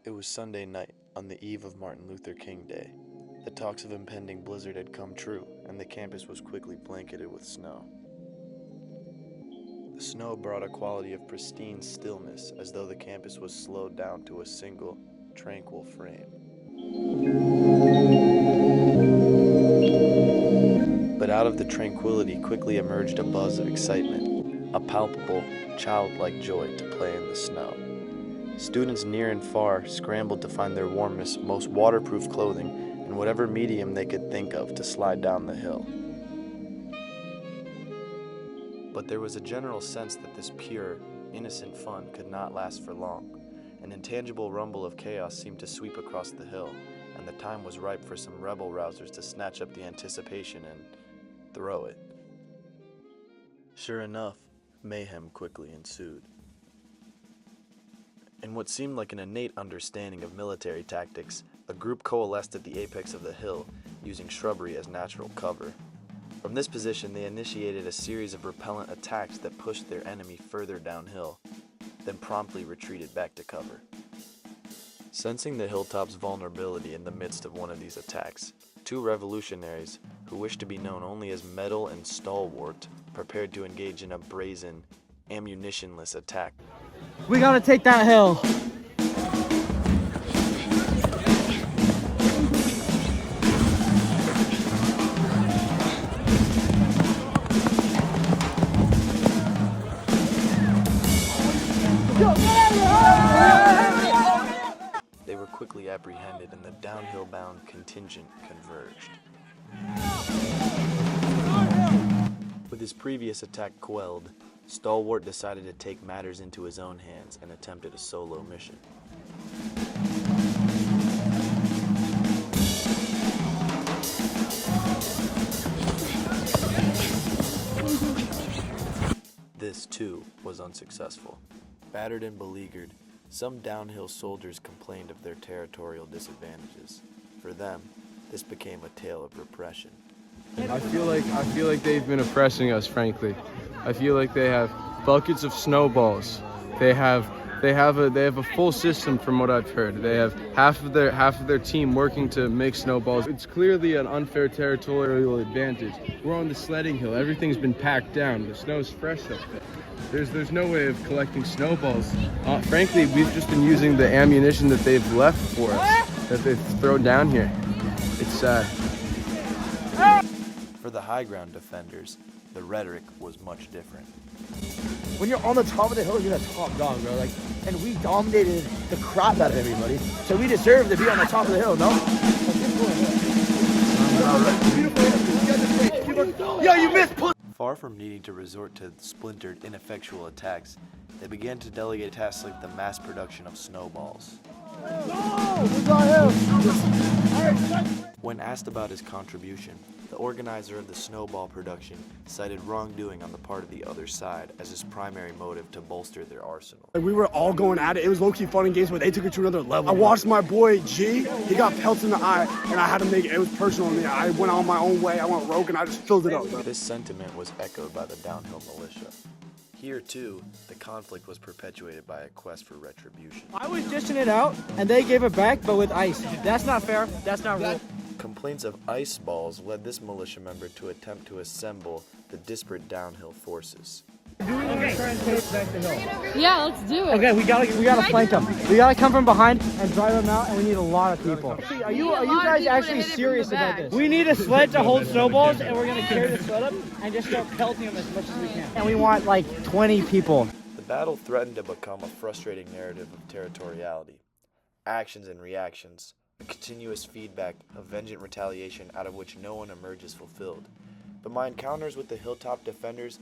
It was Sunday night, on the eve of Martin Luther King Day. The talks of impending blizzard had come true, and the campus was quickly blanketed with snow. The snow brought a quality of pristine stillness, as though the campus was slowed down to a single, tranquil frame. But out of the tranquility quickly emerged a buzz of excitement, a palpable, childlike joy to play in the snow. Students near and far scrambled to find their warmest, most waterproof clothing in whatever medium they could think of to slide down the hill. But there was a general sense that this pure, innocent fun could not last for long. An intangible rumble of chaos seemed to sweep across the hill, and the time was ripe for some rebel-rousers to snatch up the anticipation and throw it. Sure enough, mayhem quickly ensued. In what seemed like an innate understanding of military tactics, a group coalesced at the apex of the hill, using shrubbery as natural cover. From this position, they initiated a series of repellent attacks that pushed their enemy further downhill, then promptly retreated back to cover. Sensing the hilltop's vulnerability in the midst of one of these attacks, two revolutionaries, who wished to be known only as metal and stalwart, prepared to engage in a brazen, ammunitionless attack. We gotta take that hill. They were quickly apprehended and the downhill-bound contingent converged. With his previous attack quelled, Stalwart decided to take matters into his own hands and attempted a solo mission. This, too, was unsuccessful. Battered and beleaguered, some downhill soldiers complained of their territorial disadvantages. For them, this became a tale of repression. I feel like they've been oppressing us, frankly. I feel like they have buckets of snowballs. They have a full system from what I've heard. They have half of their team working to make snowballs. It's clearly an unfair territorial advantage. We're on the sledding hill. Everything's been packed down. The snow's fresh up there. There's no way of collecting snowballs. Frankly, we've just been using the ammunition that they've left for us, that they've thrown down here. It's sad. For the high ground defenders, the rhetoric was much different. When you're on the top of the hill, you're the top dog, bro. And we dominated the crap out of everybody. So we deserve to be on the top of the hill, no? Yo, you missed. Far from needing to resort to splintered, ineffectual attacks, they began to delegate tasks like the mass production of snowballs. When asked about his contribution, the organizer of the snowball production cited wrongdoing on the part of the other side as his primary motive to bolster their arsenal. We were all going at it. It was low-key fun and games, but they took it to another level. I watched my boy G. He got pelts in the eye, and I had to make it. It was personal to me. I went on my own way. I went rogue, and I just filled it up. Bro. This sentiment was echoed by the downhill militia. Here, too, the conflict was perpetuated by a quest for retribution. I was dishing it out, and they gave it back, but with ice. That's not fair. That's not real. Complaints of ice balls led this militia member to attempt to assemble the disparate downhill forces. Okay. Yeah, let's do it. Okay, we gotta flank them. We gotta come from behind and drive them out, and we need a lot of people. Are you guys actually serious about this? We need a sled to hold snowballs, and we're gonna carry the sled up and just start pelting them as much as we can. And we want like 20 people. The battle threatened to become a frustrating narrative of territoriality, actions and reactions, a continuous feedback of vengeant retaliation out of which no one emerges fulfilled. But my encounters with the hilltop defenders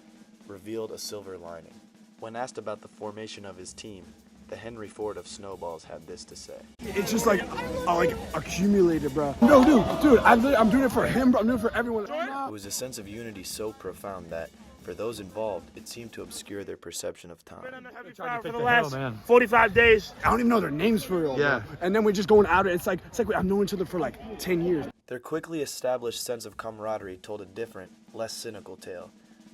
revealed a silver lining. When asked about the formation of his team, the Henry Ford of snowballs had this to say. It's just like accumulated, bro. No, dude, I'm doing it for him, bro. I'm doing it for everyone. It was a sense of unity so profound that, for those involved, it seemed to obscure their perception of time. For the last 45 days. I don't even know their names for real. Yeah. Bro. And then we're just going at it. It's like I've known each other for like 10 years. Their quickly established sense of camaraderie told a different, less cynical tale.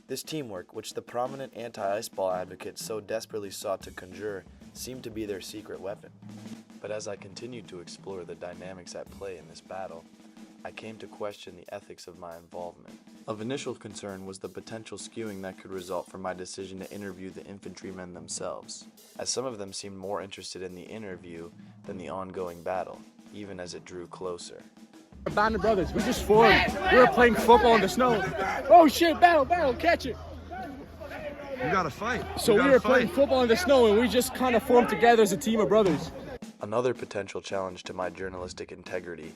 This teamwork, which the prominent anti-ice ball advocates so desperately sought to conjure, seemed to be their secret weapon. But as I continued to explore the dynamics at play in this battle, I came to question the ethics of my involvement. Of initial concern was the potential skewing that could result from my decision to interview the infantrymen themselves, as some of them seemed more interested in the interview than the ongoing battle, even as it drew closer. Band of brothers, we just formed. We were playing football in the snow. Oh shit, battle, catch it. We gotta fight. So we were playing football in the snow and we just kind of formed together as a team of brothers. Another potential challenge to my journalistic integrity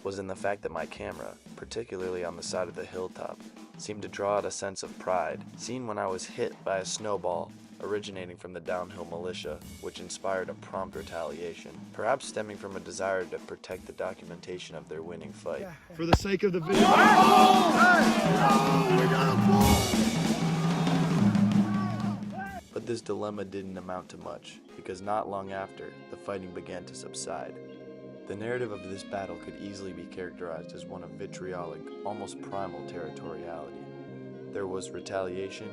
was in the fact that my camera, particularly on the side of the hilltop, seemed to draw out a sense of pride, seen when I was hit by a snowball originating from the downhill militia, which inspired a prompt retaliation, perhaps stemming from a desire to protect the documentation of their winning fight. For the sake of the video. But this dilemma didn't amount to much, because not long after, the fighting began to subside. The narrative of this battle could easily be characterized as one of vitriolic, almost primal territoriality. There was retaliation,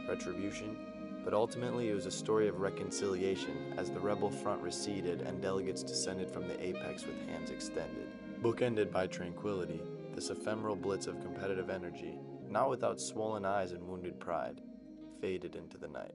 retribution, but ultimately it was a story of reconciliation as the rebel front receded and delegates descended from the apex with hands extended. Bookended by tranquility, this ephemeral blitz of competitive energy, not without swollen eyes and wounded pride, faded into the night.